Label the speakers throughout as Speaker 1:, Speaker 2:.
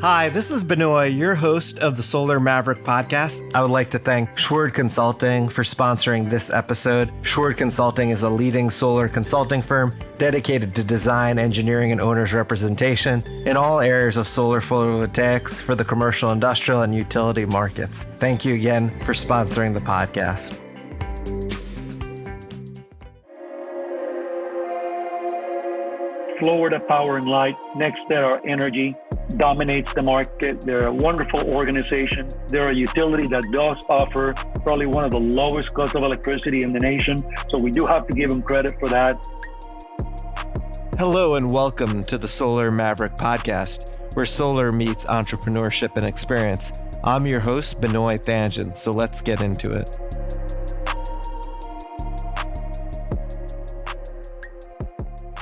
Speaker 1: Hi, this is Benoy, your host of the Solar Maverick podcast. I would like to thank Schwerd Consulting for sponsoring this episode. Schwerd Consulting is a leading solar consulting firm dedicated to design, engineering, and owner's representation in all areas of solar photovoltaics for the commercial, industrial, and utility markets. Thank you again for sponsoring the podcast.
Speaker 2: Florida Power and Light, NextEra Energy, dominates the market. They're a wonderful organization. They're a utility that does offer probably one of the lowest costs of electricity in the nation. So we do have to give them credit for that.
Speaker 1: Hello and welcome to the Solar Maverick podcast, where solar meets entrepreneurship and experience. I'm your host, Benoy Thanjan, so let's get into it.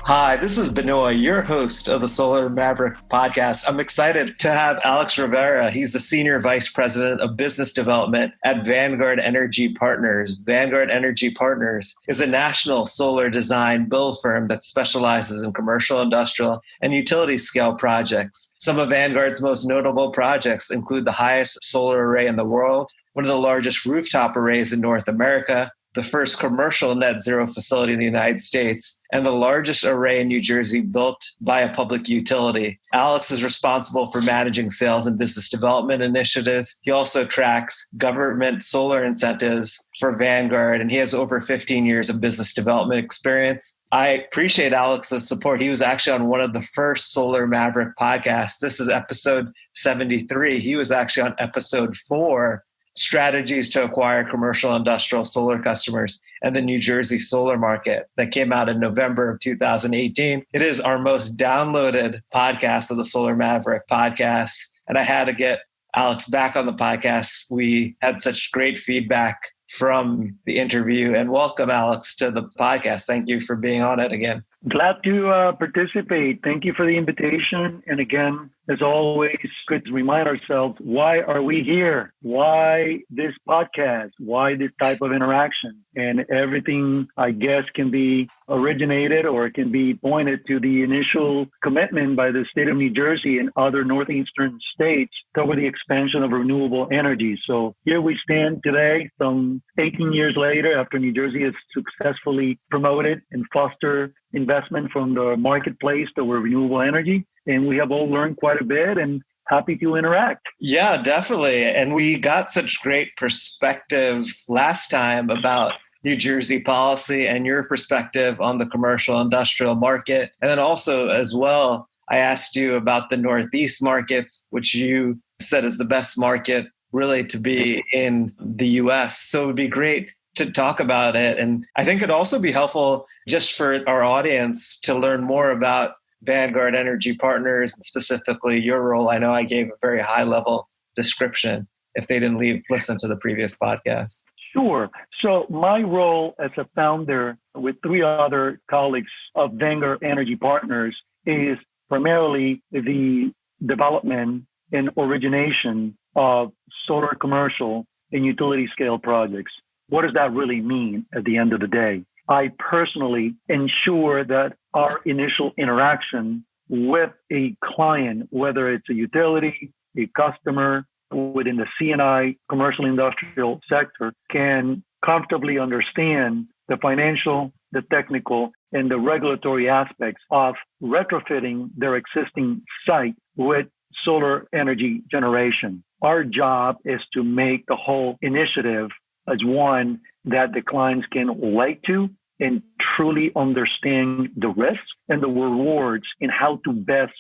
Speaker 1: Hi, this is Benoy, your host of the Solar Maverick podcast. I'm excited to have Alex Rivera. He's the Senior Vice President of Business Development at Vanguard Energy Partners. Vanguard Energy Partners is a national solar design build firm that specializes in commercial, industrial, and utility scale projects. Some of Vanguard's most notable projects include the highest solar array in the world, one of the largest rooftop arrays in North America, the first commercial net zero facility in the United States, and the largest array in New Jersey built by a public utility. Alex is responsible for managing sales and business development initiatives. He also tracks government solar incentives for Vanguard, and he has over 15 years of business development experience. I appreciate Alex's support. He was actually on one of the first Solar Maverick podcasts. This is episode 73. He was actually on episode 4, Strategies to Acquire Commercial Industrial Solar Customers and the New Jersey Solar Market, that came out in November of 2018. It is our most downloaded podcast of the Solar Maverick podcast. And I had to get Alex back on the podcast. We had such great feedback from the interview. And welcome, Alex, to the podcast. Thank you for being on it again.
Speaker 2: Glad to participate. Thank you for the invitation. And again, as always, good to remind ourselves, why are we here? Why this podcast? Why this type of interaction? And everything, I guess, can be originated or it can be pointed to the initial commitment by the state of New Jersey and other northeastern states toward the expansion of renewable energy. So here we stand today, some 18 years later, after New Jersey has successfully promoted and fostered investment from the marketplace toward renewable energy. And we have all learned quite a bit and happy to interact.
Speaker 1: Yeah, definitely. And we got such great perspective last time about New Jersey policy and your perspective on the commercial industrial market. And then also as well, I asked you about the Northeast markets, which you said is the best market really to be in the US. So it would be great to talk about it. And I think it'd also be helpful just for our audience to learn more about Vanguard Energy Partners, and specifically your role. I know I gave a very high level description if they didn't listen to the previous podcast.
Speaker 2: Sure. So my role as a founder with 3 other colleagues of Vanguard Energy Partners is primarily the development and origination of solar commercial and utility scale projects. What does that really mean at the end of the day? I personally ensure that our initial interaction with a client, whether it's a utility, a customer within the C&I commercial industrial sector, can comfortably understand the financial, the technical, and the regulatory aspects of retrofitting their existing site with solar energy generation. Our job is to make the whole initiative as one that the clients can relate to and truly understand the risks and the rewards and how to best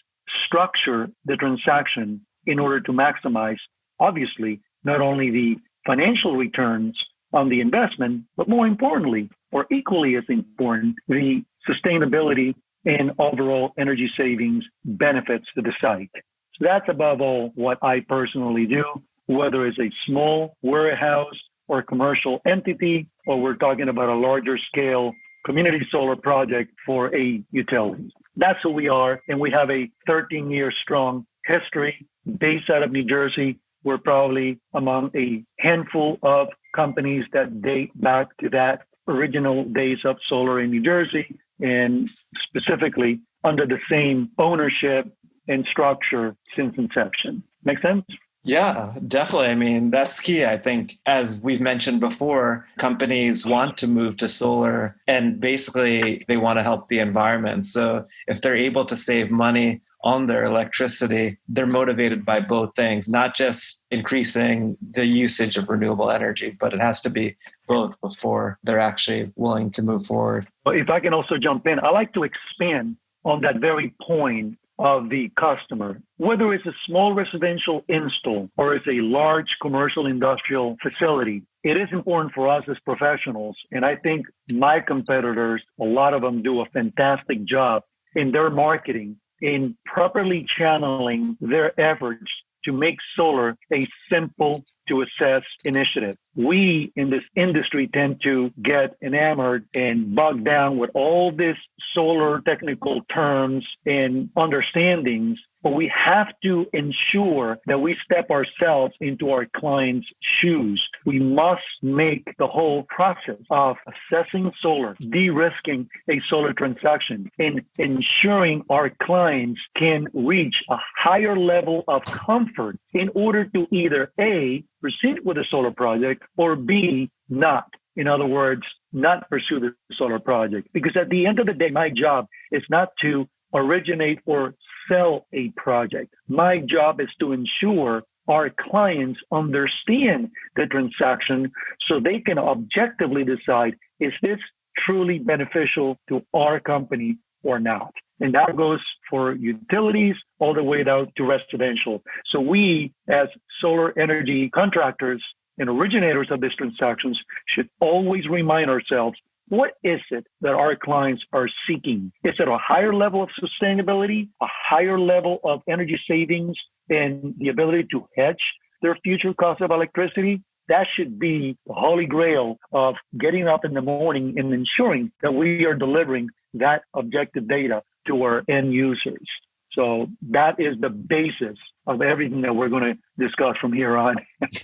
Speaker 2: structure the transaction in order to maximize, obviously, not only the financial returns on the investment, but more importantly, or equally as important, the sustainability and overall energy savings benefits to the site. So that's above all what I personally do, whether it's a small warehouse or commercial entity, or we're talking about a larger scale community solar project for a utility. That's who we are. And we have a 13-year strong history based out of New Jersey. We're probably among a handful of companies that date back to that original days of solar in New Jersey, and specifically under the same ownership and structure since inception. Make sense?
Speaker 1: Yeah, definitely. I mean, that's key. I think, as we've mentioned before, companies want to move to solar and basically they want to help the environment. So if they're able to save money on their electricity, they're motivated by both things, not just increasing the usage of renewable energy, but it has to be both before they're actually willing to move forward.
Speaker 2: Well, if I can also jump in, I like to expand on that very point of the customer, whether it's a small residential install or it's a large commercial industrial facility. It is important for us as professionals, and I think my competitors, a lot of them do a fantastic job in their marketing, in properly channeling their efforts to make solar a simple to assess initiative. We in this industry tend to get enamored and bogged down with all this solar technical terms and understandings, but we have to ensure that we step ourselves into our clients' shoes. We must make the whole process of assessing solar, de-risking a solar transaction, and ensuring our clients can reach a higher level of comfort in order to either A, proceed with a solar project, or B, not. In other words, not pursue the solar project. Because at the end of the day, my job is not to originate or sell a project. My job is to ensure our clients understand the transaction so they can objectively decide, is this truly beneficial to our company or not? And that goes for utilities all the way down to residential. So we, as solar energy contractors and originators of these transactions, should always remind ourselves, what is it that our clients are seeking? Is it a higher level of sustainability, a higher level of energy savings, and the ability to hedge their future cost of electricity? That should be the holy grail of getting up in the morning and ensuring that we are delivering that objective data to our end users. So that is the basis of everything that we're going to discuss from here on.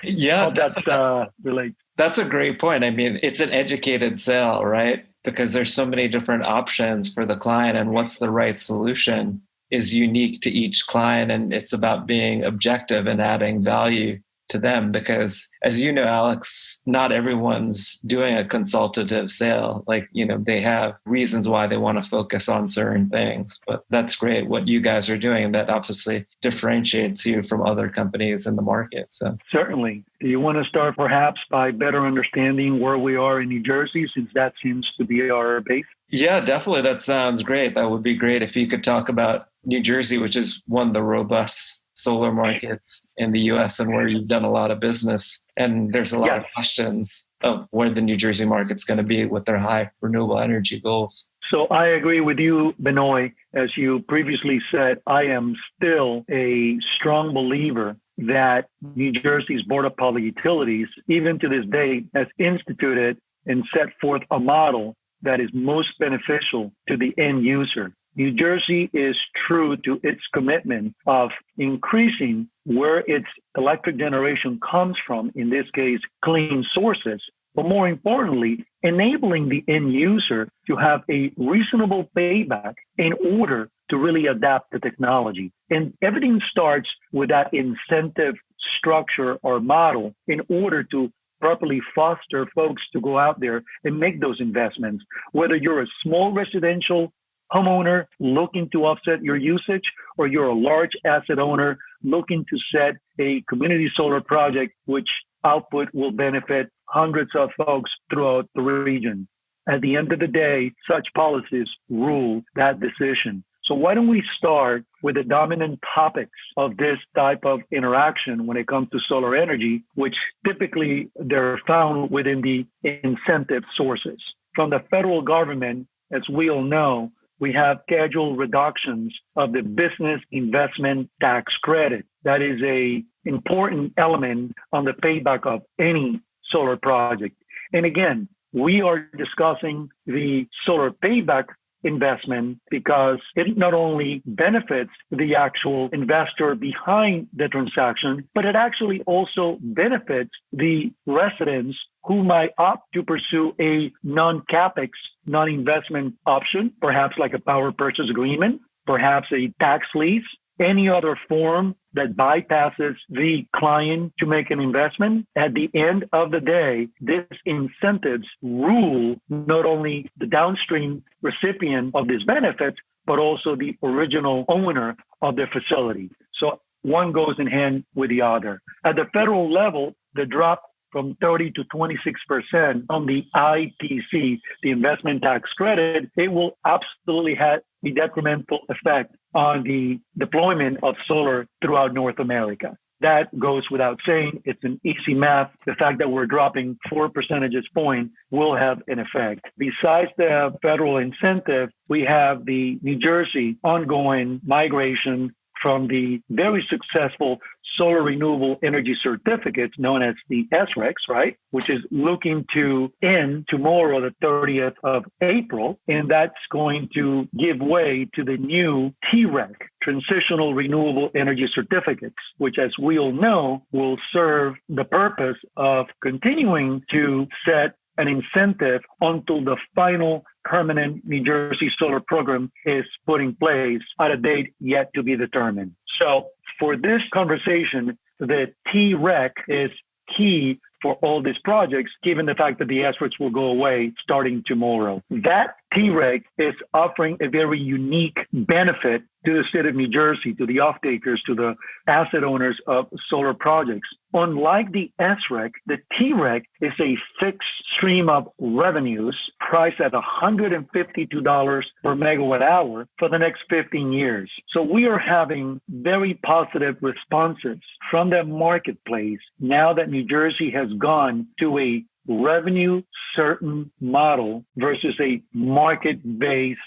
Speaker 1: Yeah,
Speaker 2: that relates.
Speaker 1: That's a great point. I mean, it's an educated sale, right? Because there's so many different options for the client, and what's the right solution is unique to each client. And it's about being objective and adding value to them, because as you know, Alex, not everyone's doing a consultative sale. Like, they have reasons why they want to focus on certain things, but that's great what you guys are doing. And that obviously differentiates you from other companies in the market. So
Speaker 2: certainly. Do you want to start perhaps by better understanding where we are in New Jersey, since that seems to be our base?
Speaker 1: Yeah, definitely. That sounds great. That would be great if you could talk about New Jersey, which is one of the robust solar markets in the US and where you've done a lot of business. And there's a lot of questions of where the New Jersey market's going to be with their high renewable energy goals.
Speaker 2: So I agree with you, Benoy. As you previously said, I am still a strong believer that New Jersey's Board of Public Utilities, even to this day, has instituted and set forth a model that is most beneficial to the end user. New Jersey is true to its commitment of increasing where its electric generation comes from, in this case, clean sources, but more importantly, enabling the end user to have a reasonable payback in order to really adapt the technology. And everything starts with that incentive structure or model in order to properly foster folks to go out there and make those investments. Whether you're a small residential homeowner looking to offset your usage, or you're a large asset owner looking to set a community solar project, which output will benefit hundreds of folks throughout the region. At the end of the day, such policies rule that decision. So why don't we start with the dominant topics of this type of interaction when it comes to solar energy, which typically they're found within the incentive sources. From the federal government, as we all know, we have scheduled reductions of the business investment tax credit. That is an important element on the payback of any solar project. And again, we are discussing the solar payback investment because it not only benefits the actual investor behind the transaction, but it actually also benefits the residents who might opt to pursue a non-capex, non-investment option, perhaps like a power purchase agreement, perhaps a tax lease, any other form that bypasses the client to make an investment, at the end of the day, these incentives rule not only the downstream recipient of these benefits, but also the original owner of the facility. So one goes in hand with the other. At the federal level, the drop from 30 to 26% on the ITC, the investment tax credit, it will absolutely have a detrimental effect on the deployment of solar throughout North America. That goes without saying. It's an easy math. The fact that we're dropping 4 percentage points will have an effect. Besides the federal incentive, we have the New Jersey ongoing migration from the very successful solar renewable energy certificates known as the SRECs, right? Which is looking to end tomorrow, the 30th of April. And that's going to give way to the new TREC, Transitional Renewable Energy Certificates, which, as we all know, will serve the purpose of continuing to set an incentive until the final permanent New Jersey solar program is put in place at a date yet to be determined. So for this conversation, the TREC is key for all these projects, given the fact that the SRECs will go away starting tomorrow. That TREC is offering a very unique benefit to the state of New Jersey, to the off-takers, to the asset owners of solar projects. Unlike the SREC, the TREC is a fixed stream of revenues priced at $152 per megawatt hour for the next 15 years. So we are having very positive responses from the marketplace now that New Jersey has gone to a revenue certain model versus a market-based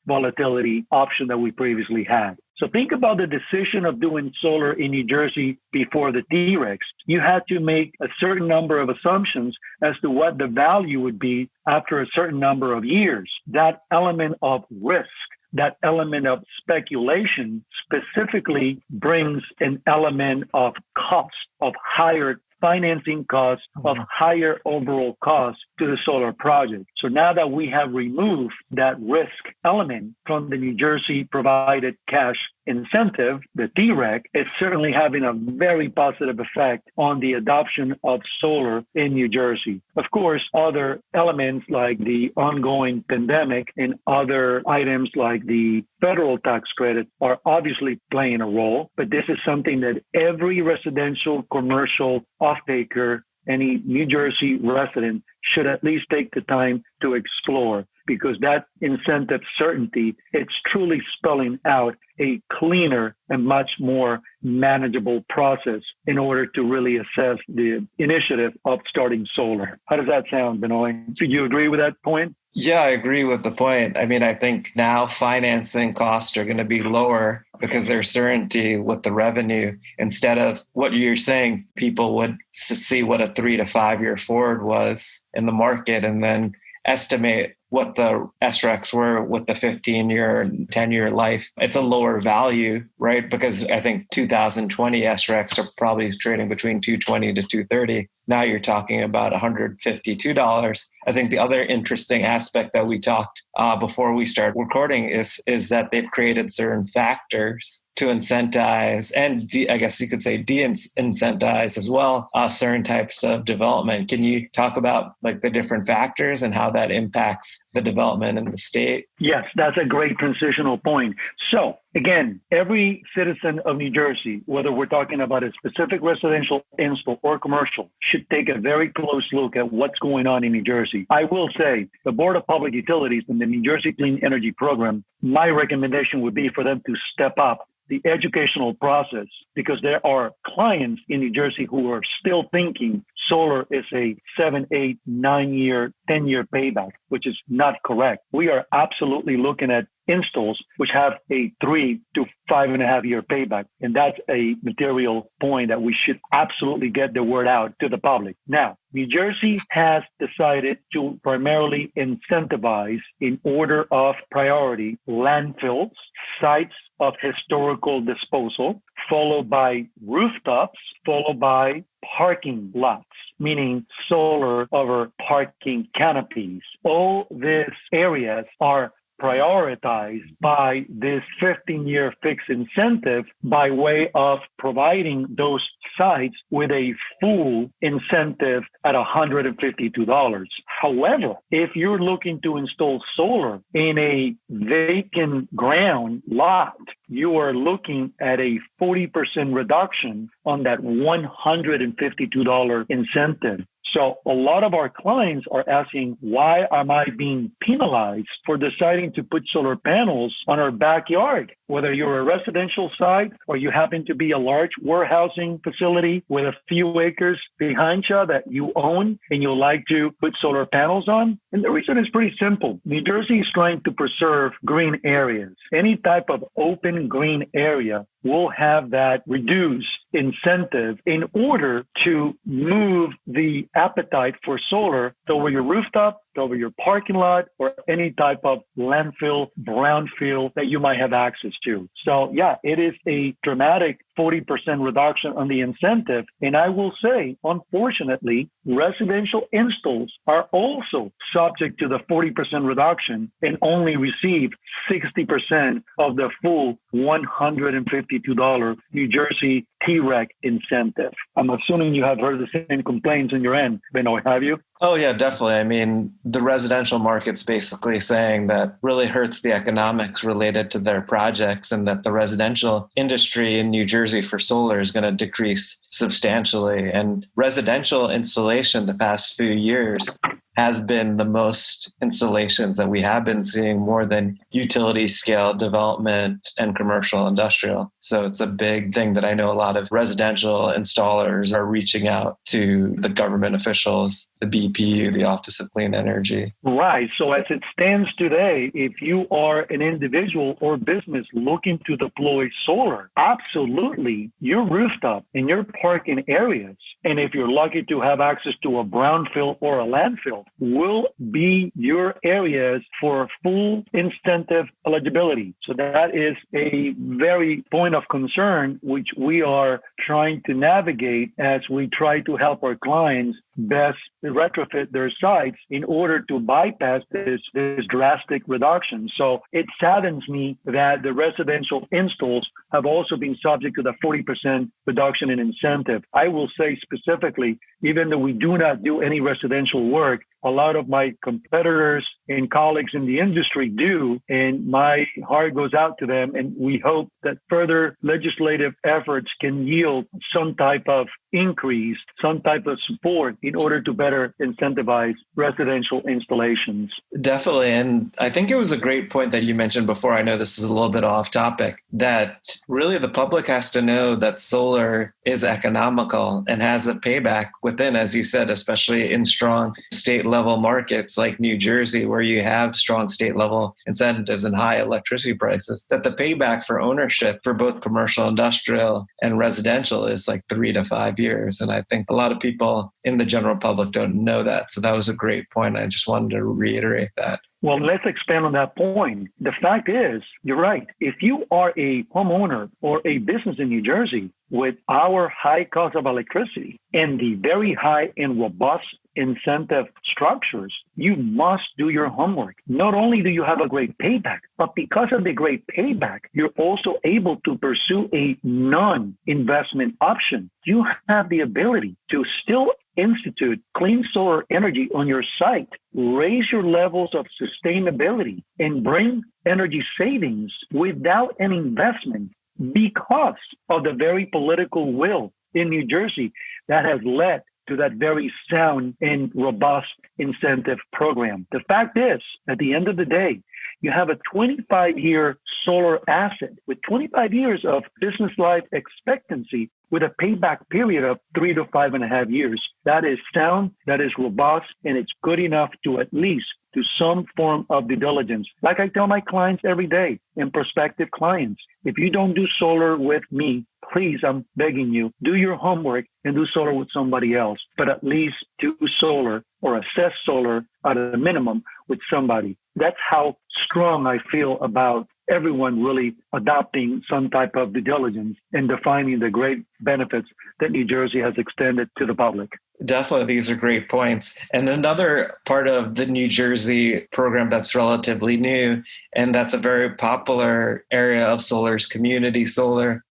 Speaker 2: volatility option that we previously had. So think about the decision of doing solar in New Jersey before the TRECs. You had to make a certain number of assumptions as to what the value would be after a certain number of years. That element of risk, that element of speculation specifically brings an element of cost, of higher financing costs, of higher overall costs to the solar project. So now that we have removed that risk element from the New Jersey provided cash incentive, the TREC, is certainly having a very positive effect on the adoption of solar in New Jersey. Of course, other elements like the ongoing pandemic and other items like the federal tax credit are obviously playing a role, but this is something that every residential, commercial off-taker, any New Jersey resident should at least take the time to explore, because that incentive certainty, it's truly spelling out a cleaner and much more manageable process in order to really assess the initiative of starting solar. How does that sound, Benoy? Do you agree with that point?
Speaker 1: Yeah, I agree with the point. I mean, I think now financing costs are going to be lower because there's certainty with the revenue. Instead of what you're saying, people would see what a 3 to 5 year forward was in the market and then estimate what the SRECs were with the 15-year and 10-year life. It's a lower value, right? Because I think 2020 SRECs are probably trading between $220 to $230. Now you're talking about $152. I think the other interesting aspect that we talked before we start recording is that they've created certain factors to incentivize and I guess you could say de-incentivize as well certain types of development. Can you talk about like the different factors and how that impacts the development in the state?
Speaker 2: Yes, that's a great transitional point. So again, every citizen of New Jersey, whether we're talking about a specific residential install or commercial, should take a very close look at what's going on in New Jersey. I will say the Board of Public Utilities and the New Jersey Clean Energy Program, my recommendation would be for them to step up the educational process, because there are clients in New Jersey who are still thinking solar is a 7, 8, 9 year, 10-year payback, which is not correct. We are absolutely looking at installs which have a 3 to 5.5 year payback. And that's a material point that we should absolutely get the word out to the public. Now, New Jersey has decided to primarily incentivize, in order of priority, landfills, sites of historical disposal, followed by rooftops, followed by parking lots, meaning solar over parking canopies. All these areas are prioritized by this 15-year fixed incentive by way of providing those sites with a full incentive at $152. However, if you're looking to install solar in a vacant ground lot, you are looking at a 40% reduction on that $152 incentive. So a lot of our clients are asking, why am I being penalized for deciding to put solar panels on our backyard? Whether you're a residential site or you happen to be a large warehousing facility with a few acres behind you that you own and you like to put solar panels on. And the reason is pretty simple. New Jersey is trying to preserve green areas. Any type of open green area will have that reduced incentive in order to move the appetite for solar over your rooftop, over your parking lot, or any type of landfill, brownfield that you might have access to. So yeah, it is a dramatic 40% reduction on the incentive. And I will say, unfortunately, residential installs are also subject to the 40% reduction and only receive 60% of the full $152 New Jersey TREC incentive. I'm assuming you have heard the same complaints on your end, Benoy, have you?
Speaker 1: Oh, yeah, definitely. I mean, the residential market's basically saying that really hurts the economics related to their projects, and that the residential industry in New Jersey for solar is going to decrease substantially. And residential installation the past few years has been the most installations that we have been seeing, more than utility scale development and commercial industrial. So it's a big thing that I know a lot of residential installers are reaching out to the government officials, the BPU, the Office of Clean Energy.
Speaker 2: Right. So as it stands today, if you are an individual or business looking to deploy solar, absolutely your rooftop and your parking areas, and if you're lucky to have access to a brownfield or a landfill, will be your areas for full incentive eligibility. So that is a very point of concern, which we are trying to navigate as we try to help our clients best retrofit their sites in order to bypass this drastic reduction. So it saddens me that the residential installs have also been subject to the 40% reduction in incentive. I will say specifically, even though we do not do any residential work, a lot of my competitors and colleagues in the industry do, and my heart goes out to them. And we hope that further legislative efforts can yield some type of increase, some type of support in order to better incentivize residential installations.
Speaker 1: Definitely. And I think it was a great point that you mentioned before. I know this is a little bit off topic, that really the public has to know that solar is economical and has a payback within, as you said, especially in strong state level markets like New Jersey, where you have strong state level incentives and high electricity prices, that the payback for ownership for both commercial, industrial, and residential is like 3 to 5 years. And I think a lot of people in the general public don't know that. So that was a great point. I just wanted to reiterate that.
Speaker 2: Well, let's expand on that point. The fact is, you're right. If you are a homeowner or a business in New Jersey with our high cost of electricity and the very high and robust incentive structures, you must do your homework. Not only do you have a great payback, but because of the great payback, you're also able to pursue a non-investment option. You have the ability to still institute clean solar energy on your site, raise your levels of sustainability, and bring energy savings without an investment because of the very political will in New Jersey that has led to that very sound and robust incentive program. The fact is, at the end of the day, you have a 25-year solar asset with 25 years of business life expectancy with a payback period of 3 to 5.5 years. That is sound, that is robust, and it's good enough to at least do some form of due diligence. Like I tell my clients every day and prospective clients, if you don't do solar with me, please, I'm begging you, do your homework and do solar with somebody else, but at least do solar or assess solar at a minimum with somebody. That's how strong I feel about everyone really adopting some type of due diligence and defining the great benefits that New Jersey has extended to the public.
Speaker 1: Definitely, these are great points. And another part of the New Jersey program that's relatively new, and that's a very popular area of solar, is community solar.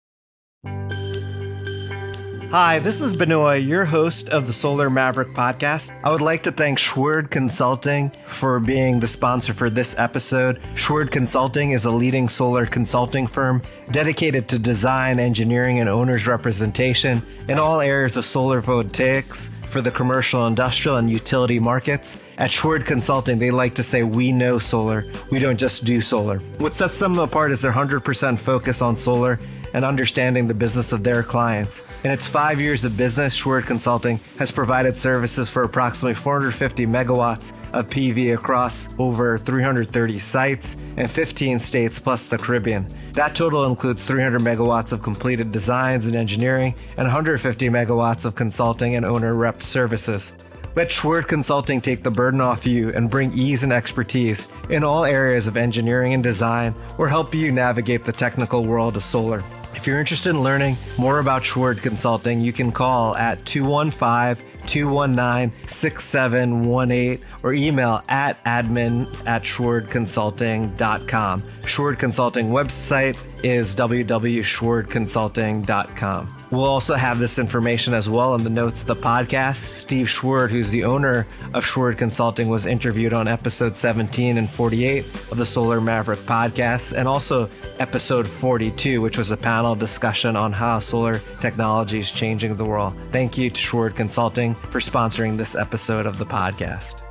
Speaker 1: Hi, this is Benoy, your host of the Solar Maverick podcast. I would like to thank Schwerd Consulting for being the sponsor for this episode. Schwerd Consulting is a leading solar consulting firm dedicated to design, engineering, and owner's representation in all areas of solar voltaics for the commercial, industrial, and utility markets. At Schwerd Consulting, they like to say, we know solar. We don't just do solar. What sets them apart is their 100% focus on solar and understanding the business of their clients. In its 5 years of business, Schwerd Consulting has provided services for approximately 450 megawatts of PV across over 330 sites in 15 states plus the Caribbean. That total includes 300 megawatts of completed designs and engineering and 150 megawatts of consulting and owner rep services. Let Schwerd Consulting take the burden off you and bring ease and expertise in all areas of engineering and design, or help you navigate the technical world of solar. If you're interested in learning more about Schwerd Consulting, you can call at 215-219-6718 or email at admin@schwerdconsulting.com. Schwerd Consulting website is www.schwerdconsulting.com. We'll also have this information as well in the notes of the podcast. Steve Schwerd, who's the owner of Schwerd Consulting, was interviewed on episode 17 and 48 of the Solar Maverick podcast, and also episode 42, which was a panel discussion on how solar technology is changing the world. Thank you to Schwerd Consulting for sponsoring this episode of the podcast.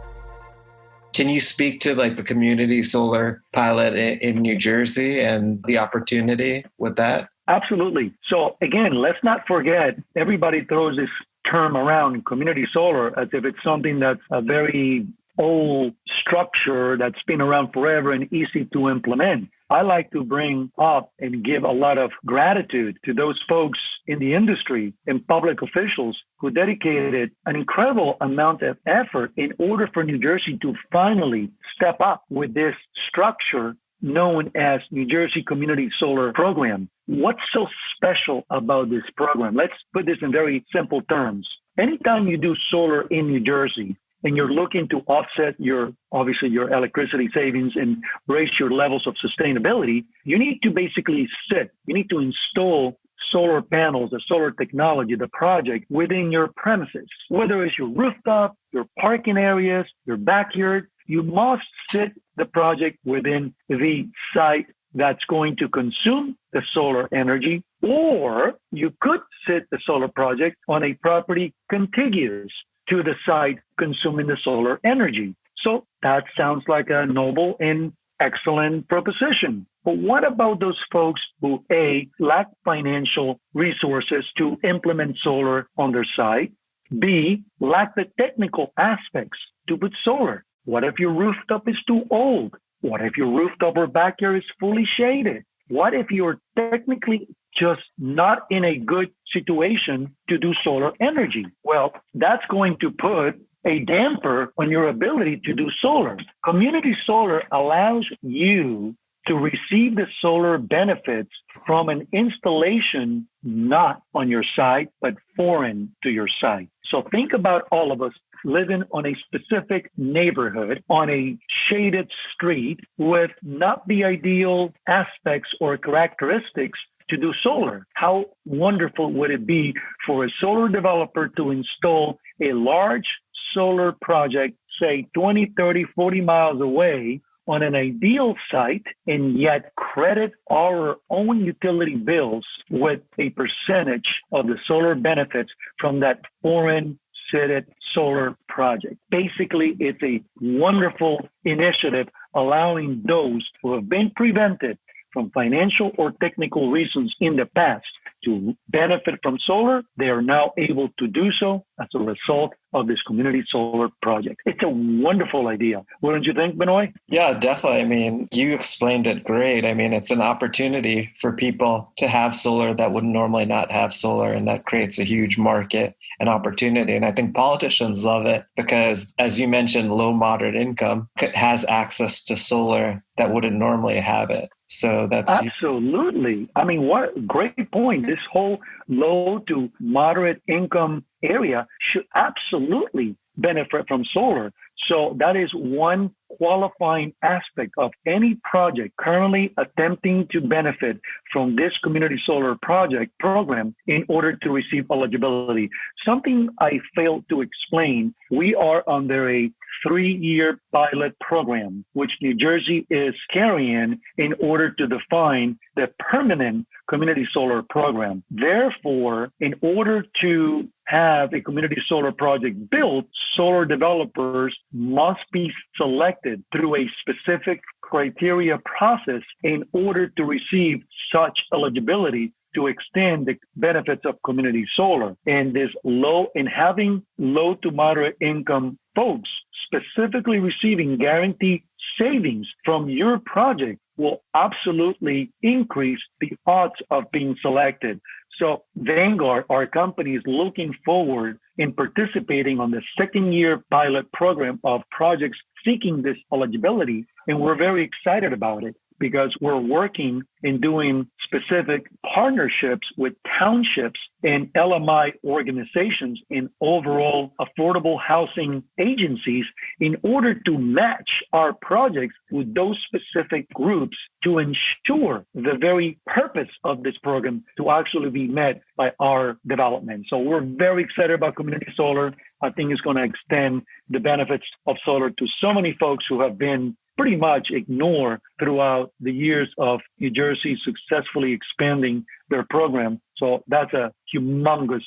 Speaker 1: Can you speak to the community solar pilot in New Jersey and the opportunity with that?
Speaker 2: Absolutely. So again, let's not forget, everybody throws this term around, community solar, as if it's something that's a very old structure that's been around forever and easy to implement. I like to bring up and give a lot of gratitude to those folks in the industry and public officials who dedicated an incredible amount of effort in order for New Jersey to finally step up with this structure known as New Jersey Community Solar Program. What's so special about this program? Let's put this in very simple terms. Anytime you do solar in New Jersey and you're looking to offset your electricity savings and raise your levels of sustainability, you need to basically you need to install solar panels, the solar technology, the project within your premises, whether it's your rooftop, your parking areas, your backyard. You must sit the project within the site that's going to consume the solar energy, or you could sit the solar project on a property contiguous to the site consuming the solar energy. So that sounds like a noble and excellent proposition. But what about those folks who, A, lack financial resources to implement solar on their site, B, lack the technical aspects to put solar? What if your rooftop is too old? What if your rooftop or backyard is fully shaded? What if you're technically just not in a good situation to do solar energy? Well, that's going to put a damper on your ability to do solar. Community solar allows you to receive the solar benefits from an installation not on your site, but foreign to your site. So think about all of us living on a specific neighborhood, on a shaded street with not the ideal aspects or characteristics to do solar. How wonderful would it be for a solar developer to install a large solar project, say 20, 30, 40 miles away on an ideal site, and yet credit our own utility bills with a percentage of the solar benefits from that foreign sited solar project. Basically, it's a wonderful initiative allowing those who have been prevented from financial or technical reasons in the past to benefit from solar. They are now able to do so as a result of this community solar project. It's a wonderful idea. Wouldn't you think, Benoy?
Speaker 1: Yeah, definitely. I mean, you explained it great. I mean, it's an opportunity for people to have solar that would normally not have solar, and that creates a huge market and opportunity. And I think politicians love it because, as you mentioned, low, moderate income has access to solar that wouldn't normally have it. So that's
Speaker 2: absolutely. I mean, what a great point. This whole low to moderate income area should absolutely benefit from solar. So that is one qualifying aspect of any project currently attempting to benefit from this community solar project program in order to receive eligibility. Something I failed to explain, we are under a 3-year pilot program, which New Jersey is carrying in order to define the permanent community solar program. Therefore, in order to have a community solar project built, solar developers must be selected through a specific criteria process in order to receive such eligibility to extend the benefits of community solar. And having low to moderate income folks specifically receiving guaranteed savings from your project will absolutely increase the odds of being selected. So Vanguard, our company, is looking forward in participating on the 2nd-year pilot program of projects seeking this eligibility. And we're very excited about it because we're working in doing specific partnerships with townships and LMI organizations and overall affordable housing agencies in order to match our projects with those specific groups to ensure the very purpose of this program to actually be met by our development. So we're very excited about community solar. I think it's going to extend the benefits of solar to so many folks who have been pretty much ignored throughout the years of New Jersey successfully expanding their program. So that's a humongous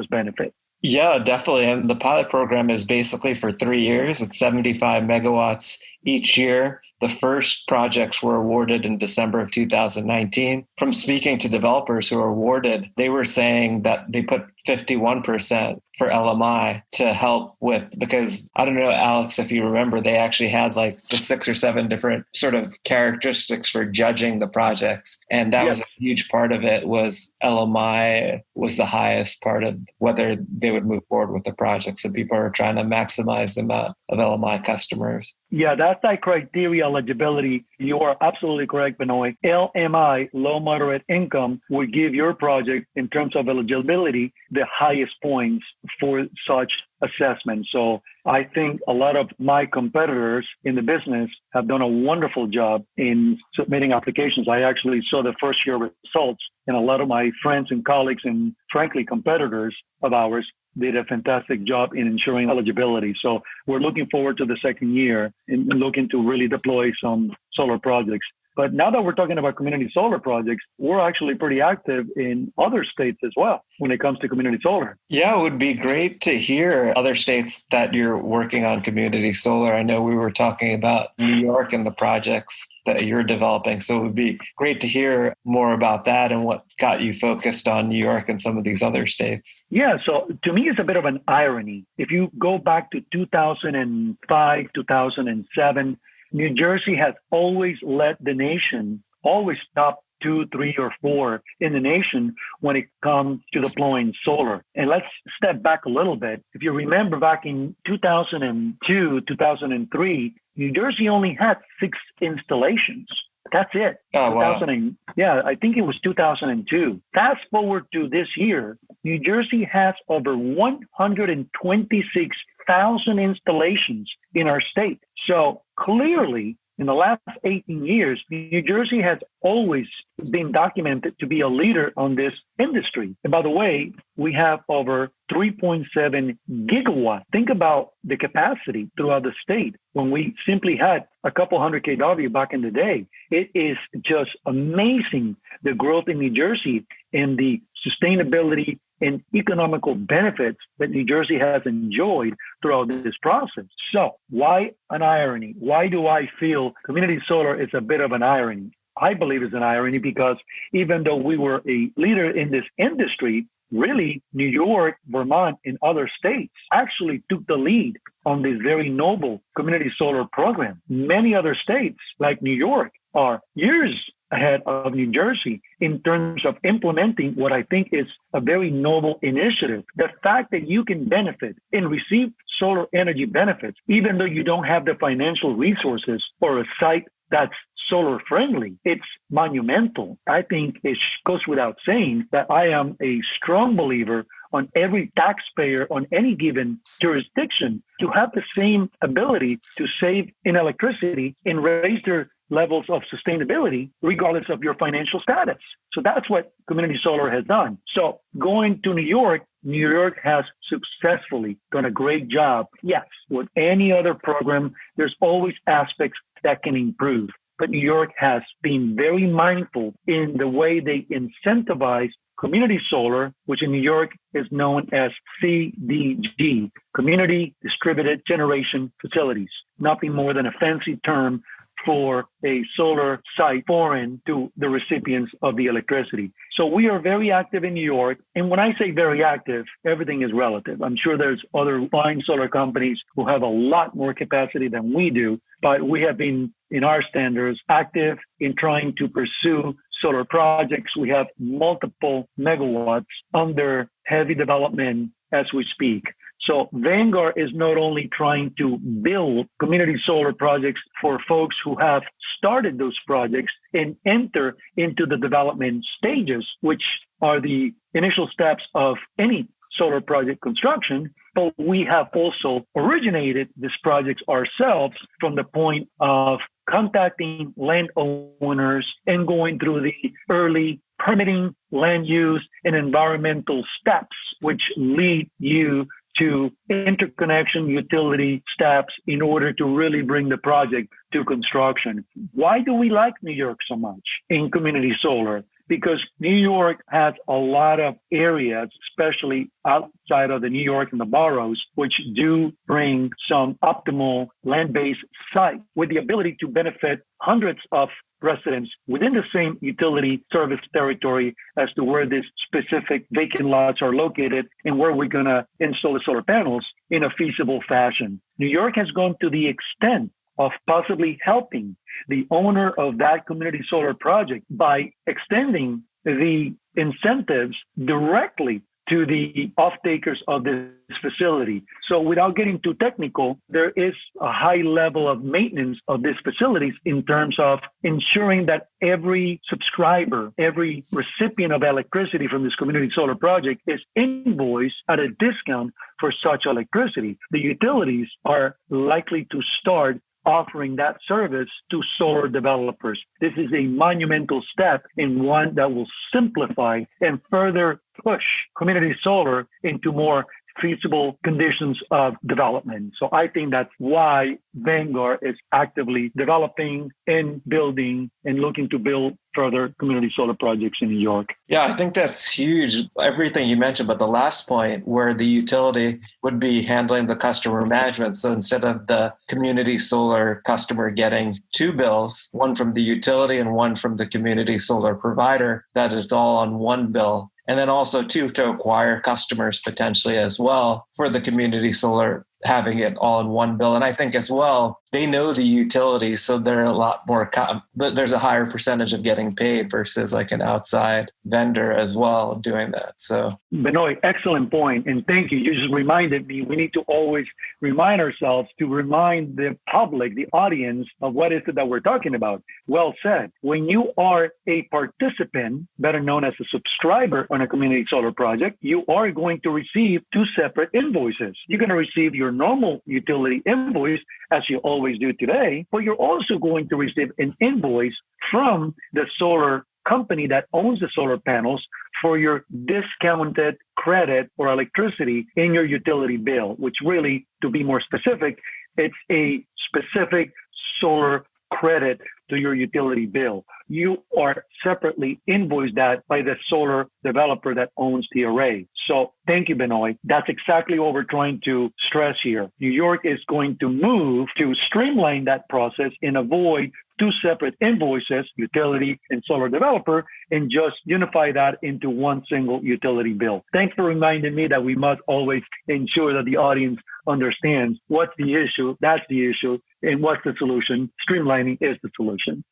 Speaker 2: benefit.
Speaker 1: Yeah, definitely. And the pilot program is basically for 3 years. It's 75 megawatts each year. The first projects were awarded in December of 2019. From speaking to developers who were awarded, they were saying that they put 51% for LMI to help with, because I don't know, Alex, if you remember, they actually had like the 6 or 7 different sort of characteristics for judging the projects. And that was a huge part of it. Was LMI was the highest part of whether they would move forward with the project. So people are trying to maximize the amount of LMI customers.
Speaker 2: Yeah, that's that criteria eligibility. You are absolutely correct, Benoy. LMI, low moderate income, will give your project, in terms of eligibility, the highest points for such assessment. So I think a lot of my competitors in the business have done a wonderful job in submitting applications. I actually saw the first year results, and a lot of my friends and colleagues and frankly competitors of ours did a fantastic job in ensuring eligibility. So we're looking forward to the 2nd year and looking to really deploy some solar projects. But now that we're talking about community solar projects, we're actually pretty active in other states as well when it comes to community solar.
Speaker 1: Yeah, it would be great to hear other states that you're working on community solar. I know we were talking about New York and the projects that you're developing. So it would be great to hear more about that and what got you focused on New York and some of these other states.
Speaker 2: Yeah, so to me, it's a bit of an irony. If you go back to 2005, 2007, New Jersey has always led the nation, always top 2, 3, or 4 in the nation when it comes to deploying solar. And let's step back a little bit. If you remember back in 2002, 2003, New Jersey only had 6 installations. That's it.
Speaker 1: Oh, wow.
Speaker 2: I think it was 2002. Fast forward to this year, New Jersey has over 126,000 installations in our state. So clearly, in the last 18 years, New Jersey has always been documented to be a leader on this industry. And by the way, we have over 3.7 gigawatts. Think about the capacity throughout the state when we simply had a couple hundred kW back in the day. It is just amazing, the growth in New Jersey and the sustainability and economical benefits that New Jersey has enjoyed throughout this process. So why an irony? Why do I feel community solar is a bit of an irony? I believe it's an irony because even though we were a leader in this industry, really, New York, Vermont, and other states actually took the lead on this very noble community solar program. Many other states, like New York, are years ahead of New Jersey in terms of implementing what I think is a very noble initiative. The fact that you can benefit and receive solar energy benefits, even though you don't have the financial resources or a site that's solar friendly, it's monumental. I think it goes without saying that I am a strong believer on every taxpayer on any given jurisdiction to have the same ability to save in electricity and raise their levels of sustainability, regardless of your financial status. So that's what community solar has done. So going to New York has successfully done a great job. Yes, with any other program, there's always aspects that can improve. But New York has been very mindful in the way they incentivize community solar, which in New York is known as CDG, Community Distributed Generation Facilities. Nothing more than a fancy term for a solar site foreign to the recipients of the electricity. So we are very active in New York. And when I say very active, everything is relative. I'm sure there's other fine solar companies who have a lot more capacity than we do, but we have been, in our standards, active in trying to pursue solar projects. We have multiple megawatts under heavy development as we speak. So Vanguard is not only trying to build community solar projects for folks who have started those projects and enter into the development stages, which are the initial steps of any solar project construction, but we have also originated these projects ourselves from the point of contacting landowners and going through the early permitting, land use, and environmental steps, which lead you to interconnection utility steps in order to really bring the project to construction. Why do we like New York so much in community solar? Because New York has a lot of areas, especially outside of the New York and the boroughs, which do bring some optimal land-based sites with the ability to benefit hundreds of residents within the same utility service territory as to where these specific vacant lots are located and where we're going to install the solar panels in a feasible fashion. New York has gone to the extent of possibly helping the owner of that community solar project by extending the incentives directly to the off-takers of this facility. So without getting too technical, there is a high level of maintenance of these facilities in terms of ensuring that every subscriber, every recipient of electricity from this community solar project is invoiced at a discount for such electricity. The utilities are likely to start offering that service to solar developers. This is a monumental step and one that will simplify and further push community solar into more feasible conditions of development. So I think that's why Vanguard is actively developing and building and looking to build further community solar projects in New York.
Speaker 1: Yeah, I think that's huge. Everything you mentioned, but the last point where the utility would be handling the customer management. So instead of the community solar customer getting two bills, one from the utility and one from the community solar provider, that it's all on one bill. And then also, too, to acquire customers potentially as well for the community solar, having it all in one bill. And I think as well, they know the utilities, so they're a lot more, but there's a higher percentage of getting paid versus like an outside vendor as well doing that. So,
Speaker 2: Benoy, excellent point. And thank you. You just reminded me, we need to always remind ourselves to remind the public, the audience, of what is it that we're talking about. Well said. When you are a participant, better known as a subscriber on a community solar project, you are going to receive two separate invoices. You're going to receive your normal utility invoice, as you always do today, but you're also going to receive an invoice from the solar company that owns the solar panels for your discounted credit or electricity in your utility bill, which really, to be more specific, it's a specific solar credit to your utility bill. You are separately invoiced that by the solar developer that owns the array. So thank you, Benoy. That's exactly what we're trying to stress here. New York is going to move to streamline that process and avoid two separate invoices, utility and solar developer, and just unify that into one single utility bill. Thanks for reminding me that we must always ensure that the audience understands what's the issue, that's the issue, and what's the solution. Streamlining is the solution.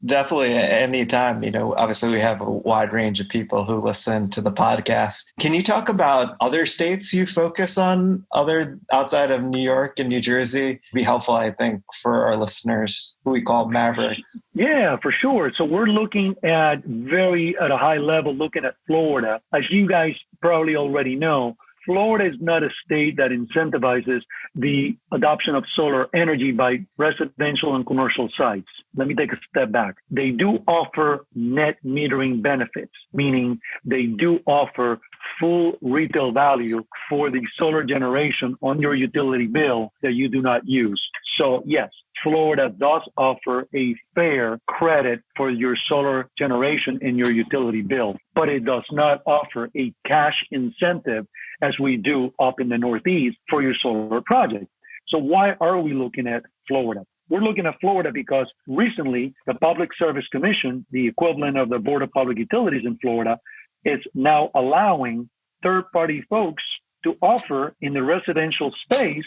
Speaker 1: Definitely. Anytime. Obviously we have a wide range of people who listen to the podcast. Can you talk about other states you focus on, other outside of New York and New Jersey? Be helpful, I think, for our listeners who we call Mavericks.
Speaker 2: Yeah, for sure. So we're looking at at a high level, looking at Florida. As you guys probably already know, Florida is not a state that incentivizes the adoption of solar energy by residential and commercial sites. Let me take a step back. They do offer net metering benefits, meaning they do offer full retail value for the solar generation on your utility bill that you do not use. So yes, Florida does offer a fair credit for your solar generation in your utility bill, but it does not offer a cash incentive as we do up in the Northeast for your solar project. So why are we looking at Florida? We're looking at Florida because recently the Public Service Commission, the equivalent of the Board of Public Utilities in Florida, is now allowing third-party folks to offer in the residential space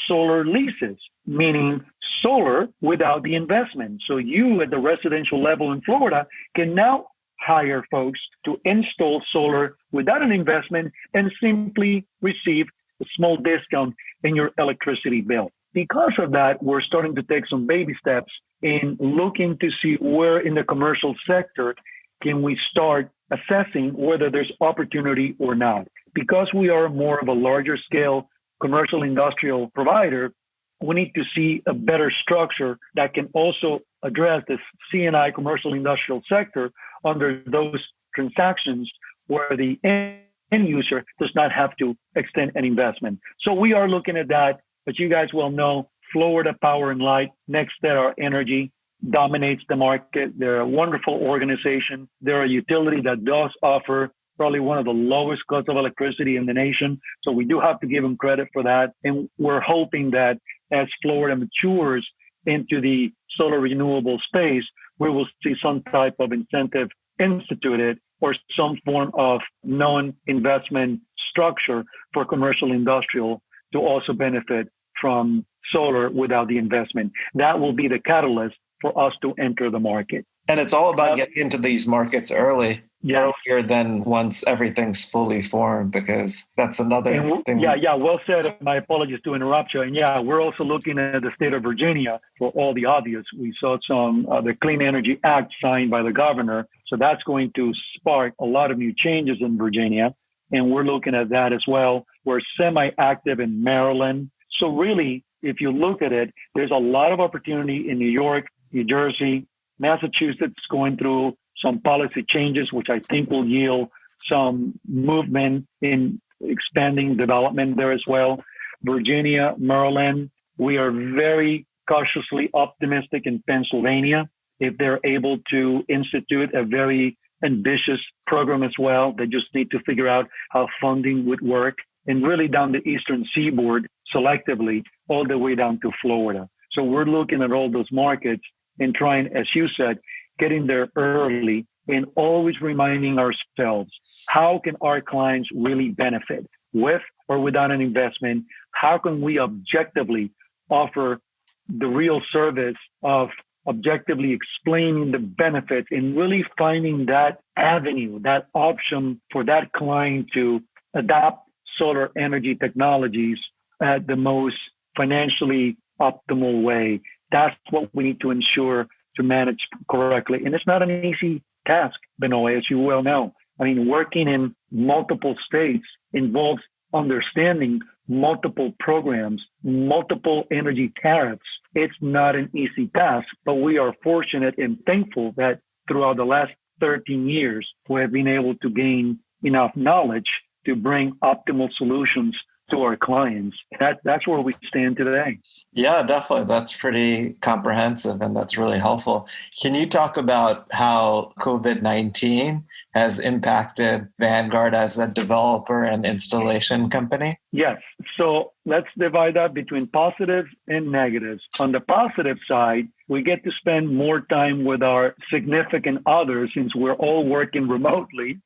Speaker 2: solar leases, meaning solar without the investment. So you at the residential level in Florida can now hire folks to install solar without an investment and simply receive a small discount in your electricity bill. Because of that, we're starting to take some baby steps in looking to see where in the commercial sector can we start assessing whether there's opportunity or not. Because we are more of a larger scale commercial industrial provider, we need to see a better structure that can also address the C&I commercial industrial sector under those transactions where the end user does not have to extend an investment. So we are looking at that. But you guys well know, Florida Power and Light, NextEra Energy, dominates the market. They're a wonderful organization. They're a utility that does offer probably one of the lowest costs of electricity in the nation. So we do have to give them credit for that. And we're hoping that as Florida matures into the solar renewable space, we will see some type of incentive instituted or some form of non-investment structure for commercial industrial to also benefit from solar without the investment. That will be the catalyst for us to enter the market.
Speaker 1: And it's all about getting into these markets earlier than once everything's fully formed, because that's another thing.
Speaker 2: Yeah, well said. My apologies to interrupt you. And yeah, we're also looking at the state of Virginia for all the obvious. We saw the Clean Energy Act signed by the governor. So that's going to spark a lot of new changes in Virginia. And we're looking at that as well. We're semi-active in Maryland. So really, if you look at it, there's a lot of opportunity in New York, New Jersey, Massachusetts going through some policy changes, which I think will yield some movement in expanding development there as well. Virginia, Maryland, we are very cautiously optimistic in Pennsylvania. If they're able to institute a very ambitious program as well, they just need to figure out how funding would work, and really down the eastern seaboard selectively all the way down to Florida. So we're looking at all those markets and trying, as you said, getting there early and always reminding ourselves, how can our clients really benefit with or without an investment? How can we objectively offer the real service of objectively explaining the benefits and really finding that avenue, that option for that client to adopt solar energy technologies at the most financially optimal way? That's what we need to ensure to manage correctly. And it's not an easy task, Benoy, as you well know. I mean, working in multiple states involves understanding multiple programs, multiple energy tariffs. It's not an easy task, but we are fortunate and thankful that throughout the last 13 years, we have been able to gain enough knowledge to bring optimal solutions to our clients. That's where we stand today.
Speaker 1: Yeah, definitely. That's pretty comprehensive and that's really helpful. Can you talk about how COVID-19 has impacted Vanguard as a developer and installation company?
Speaker 2: Yes. So let's divide that between positives and negatives. On the positive side, we get to spend more time with our significant others since we're all working remotely.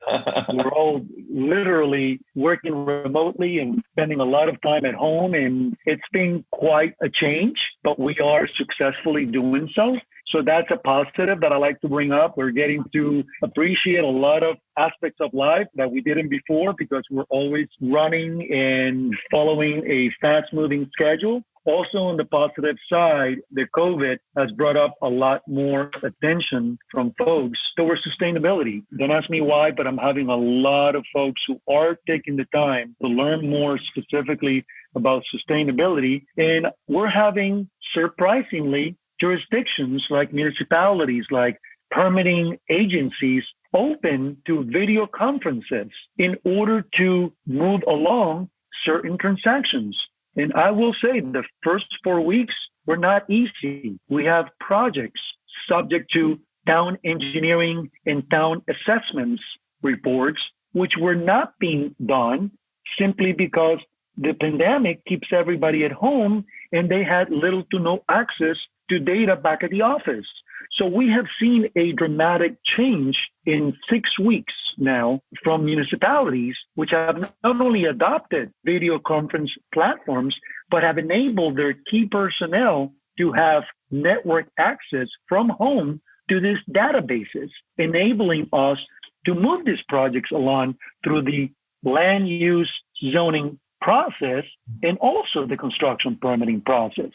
Speaker 2: We're all literally working remotely and spending a lot of time at home. And it's been quite a change, but we are successfully doing so. So that's a positive that I like to bring up. We're getting to appreciate a lot of aspects of life that we didn't before because we're always running and following a fast-moving schedule. Also, on the positive side, the COVID has brought up a lot more attention from folks towards sustainability. Don't ask me why, but I'm having a lot of folks who are taking the time to learn more specifically about sustainability. And we're having, surprisingly, jurisdictions like municipalities, like permitting agencies open to video conferences in order to move along certain transactions. And I will say the first 4 weeks were not easy. We have projects subject to town engineering and town assessments reports, which were not being done simply because the pandemic keeps everybody at home and they had little to no access to data back at the office. So we have seen a dramatic change in 6 weeks now from municipalities, which have not only adopted video conference platforms, but have enabled their key personnel to have network access from home to these databases, enabling us to move these projects along through the land use zoning process and also the construction permitting process.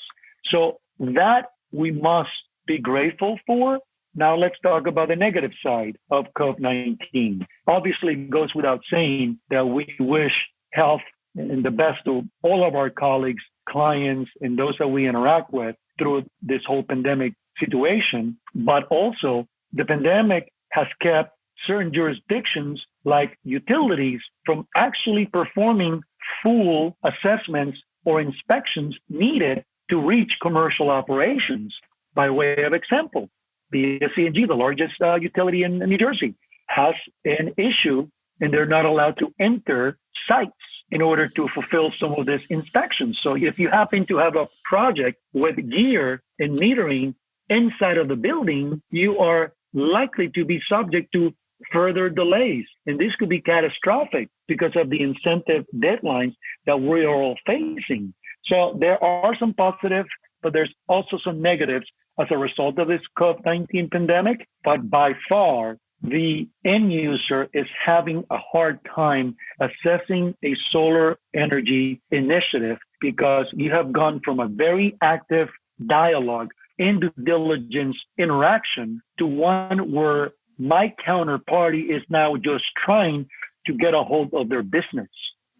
Speaker 2: So that we must be grateful for. Now let's talk about the negative side of COVID-19. Obviously, it goes without saying that we wish health and the best to all of our colleagues, clients, and those that we interact with through this whole pandemic situation. But also, the pandemic has kept certain jurisdictions like utilities from actually performing full assessments or inspections needed to reach commercial operations. By way of example, PSE&G, the largest utility in New Jersey, has an issue and they're not allowed to enter sites in order to fulfill some of these inspections. So if you happen to have a project with gear and metering inside of the building, you are likely to be subject to further delays. And this could be catastrophic because of the incentive deadlines that we are all facing. So there are some positives, but there's also some negatives as a result of this COVID-19 pandemic. But by far, the end user is having a hard time assessing a solar energy initiative because you have gone from a very active dialogue and due diligence interaction to one where my counterparty is now just trying to get a hold of their business.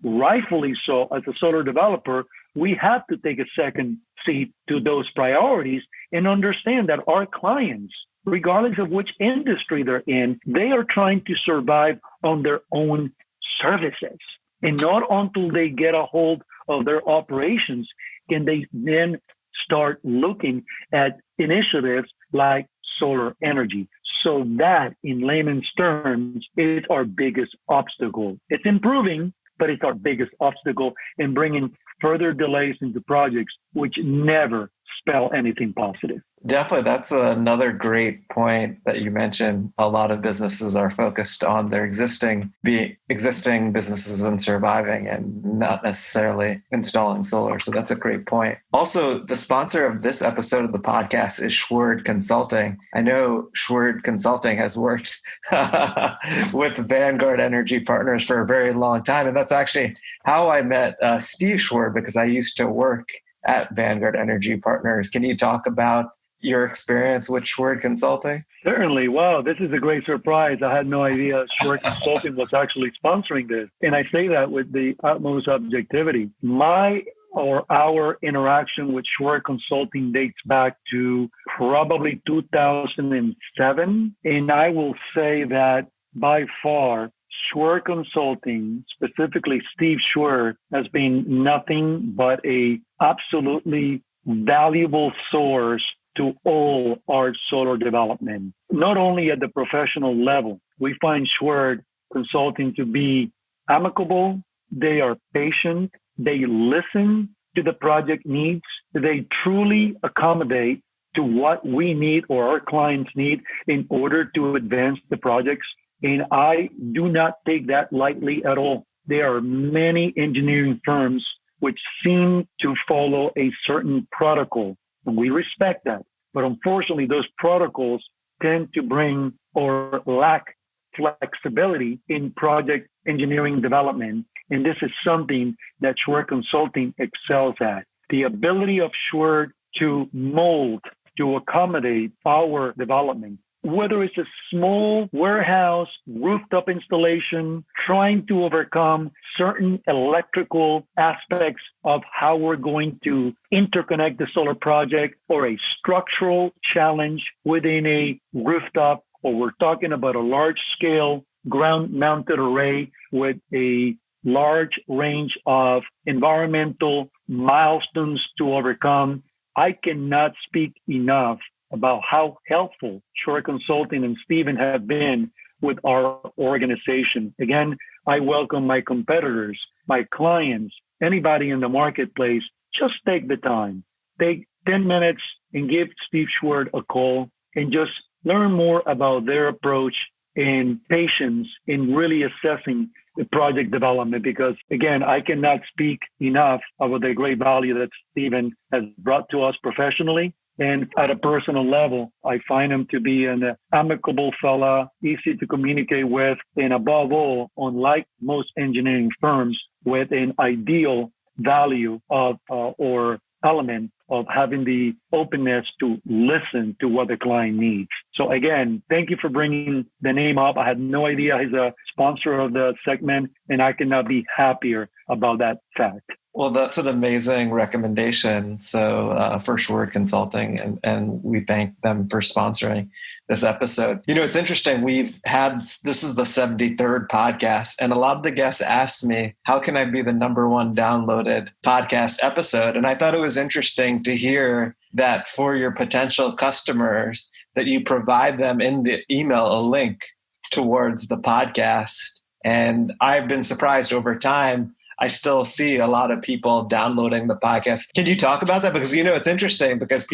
Speaker 2: Rightfully so, as a solar developer, we have to take a second seat to those priorities and understand that our clients, regardless of which industry they're in, they are trying to survive on their own services. And not until they get a hold of their operations can they then start looking at initiatives like solar energy. So that, in layman's terms, is our biggest obstacle. It's improving, but it's our biggest obstacle in bringing further delays into projects, which never spell anything positive.
Speaker 1: Definitely. That's another great point that you mentioned. A lot of businesses are focused on their existing businesses and surviving and not necessarily installing solar. So that's a great point. Also, the sponsor of this episode of the podcast is Schwerd Consulting. I know Schwerd Consulting has worked with Vanguard Energy Partners for a very long time. And that's actually how I met Steve Schwerd, because I used to work at Vanguard Energy Partners. Can you talk about your experience with Schwerd Consulting?
Speaker 2: Certainly. Wow, this is a great surprise. I had no idea Schwerd Consulting was actually sponsoring this. And I say that with the utmost objectivity. Our interaction with Schwerd Consulting dates back to probably 2007. And I will say that by far, Schwerd Consulting, specifically Steve Schwerd, has been nothing but a absolutely valuable source to all our solar development. Not only at the professional level, we find Schwerd Consulting to be amicable, they are patient, they listen to the project needs, they truly accommodate to what we need or our clients need in order to advance the projects. And I do not take that lightly at all. There are many engineering firms which seem to follow a certain protocol, and we respect that. But unfortunately, those protocols tend to bring or lack flexibility in project engineering development. And this is something that Shure Consulting excels at. The ability of Shure to mold, to accommodate our development, whether it's a small warehouse, rooftop installation, trying to overcome certain electrical aspects of how we're going to interconnect the solar project, or a structural challenge within a rooftop, or we're talking about a large scale ground mounted array with a large range of environmental milestones to overcome. I cannot speak enough about how helpful Shure Consulting and Stephen have been with our organization. Again, I welcome my competitors, my clients, anybody in the marketplace. Just take the time, take 10 minutes and give Steve Schwartz a call and just learn more about their approach and patience in really assessing the project development. Because again, I cannot speak enough about the great value that Stephen has brought to us professionally. And at a personal level, I find him to be an amicable fella, easy to communicate with, and above all, unlike most engineering firms, with an ideal value of or element of having the openness to listen to what the client needs. So again, thank you for bringing the name up. I had no idea he's a sponsor of the segment, and I cannot be happier about that fact.
Speaker 1: Well, that's an amazing recommendation. So First Word Consulting, and we thank them for sponsoring this episode. You know, it's interesting. This is the 73rd podcast, and a lot of the guests asked me, how can I be the number one downloaded podcast episode? And I thought it was interesting to hear that for your potential customers, that you provide them in the email a link towards the podcast. And I've been surprised over time. I still see a lot of people downloading the podcast. Can you talk about that? Because, you know, it's interesting because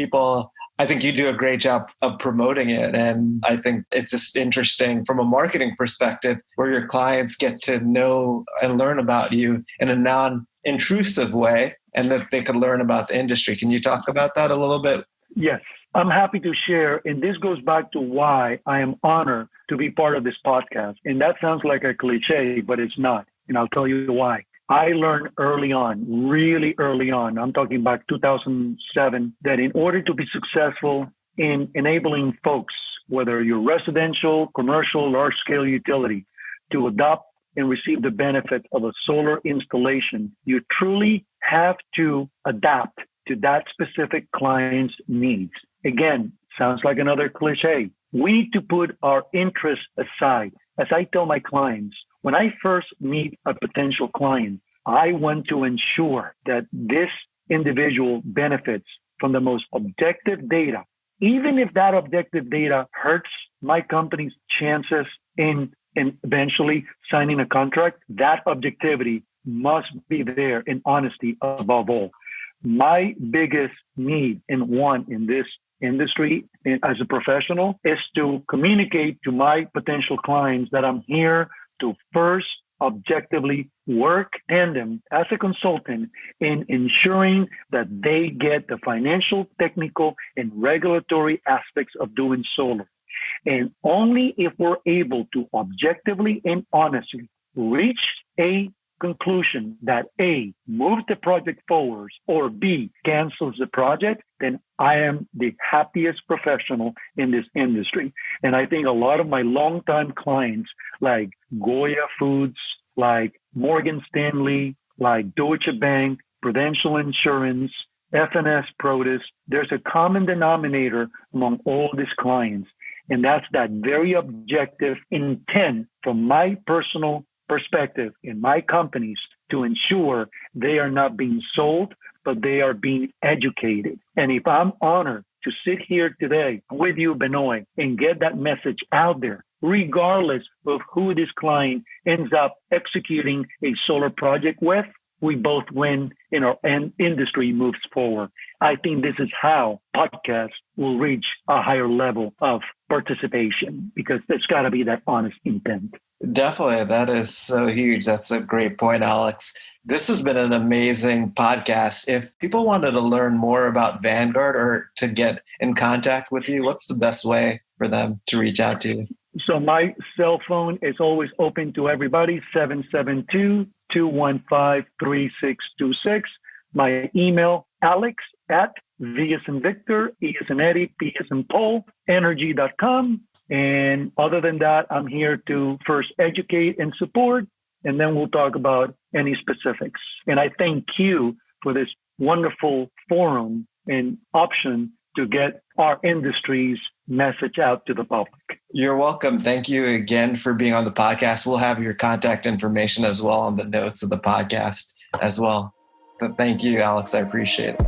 Speaker 1: I think you do a great job of promoting it. And I think it's just interesting from a marketing perspective where your clients get to know and learn about you in a non-intrusive way, and that they could learn about the industry. Can you talk about that a little bit?
Speaker 2: Yes, I'm happy to share. And this goes back to why I am honored to be part of this podcast. And that sounds like a cliche, but it's not. And I'll tell you why. I learned early on, really early on, I'm talking about 2007, that in order to be successful in enabling folks, whether you're residential, commercial, large-scale utility, to adopt and receive the benefit of a solar installation, you truly have to adapt to that specific client's needs. Again, sounds like another cliche. We need to put our interests aside. As I tell my clients, when I first meet a potential client, I want to ensure that this individual benefits from the most objective data. Even if that objective data hurts my company's chances in eventually signing a contract, that objectivity must be there, in honesty above all. My biggest need and want in this industry as a professional is to communicate to my potential clients that I'm here to first objectively work tandem as a consultant in ensuring that they get the financial, technical, and regulatory aspects of doing solar. And only if we're able to objectively and honestly reach a conclusion that A, moves the project forward, or B, cancels the project, then I am the happiest professional in this industry. And I think a lot of my longtime clients, like Goya Foods, like Morgan Stanley, like Deutsche Bank, Prudential Insurance, FNS Produce, there's a common denominator among all these clients. And that's that very objective intent from my personal perspective in my companies to ensure they are not being sold, but they are being educated. And if I'm honored to sit here today with you, Benoy, and get that message out there, regardless of who this client ends up executing a solar project with, we both win and our industry moves forward. I think this is how podcasts will reach a higher level of participation, because there's got to be that honest intent.
Speaker 1: Definitely. That is so huge. That's a great point, Alex. This has been an amazing podcast. If people wanted to learn more about Vanguard or to get in contact with you, what's the best way for them to reach out to you?
Speaker 2: So my cell phone is always open to everybody, 772-215-3626. My email, alex@V as in Victor, E as in Eddie, P as in Paul, energy.com. And other than that, I'm here to first educate and support, and then we'll talk about any specifics. And I thank you for this wonderful forum and option to get our industry's message out to the public.
Speaker 1: You're welcome. Thank you again for being on the podcast. We'll have your contact information as well on the notes of the podcast as well. But thank you, Alex. I appreciate it.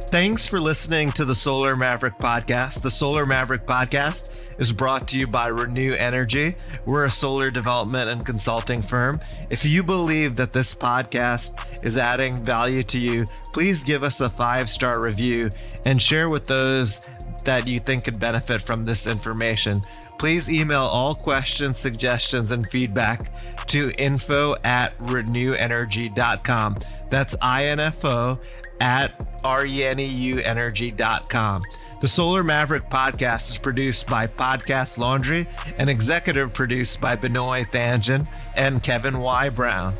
Speaker 1: Thanks for listening to the Solar Maverick podcast. The Solar Maverick podcast is brought to you by Renewable Energy. We're a solar development and consulting firm. If you believe that this podcast is adding value to you, please give us a 5-star review and share with those that you think could benefit from this information. Please email all questions, suggestions, and feedback to info@reneweenergy.com. That's info@reneuenergy.com. The Solar Maverick podcast is produced by Podcast Laundry and executive produced by Benoy Thanjan and Kevin Y. Brown.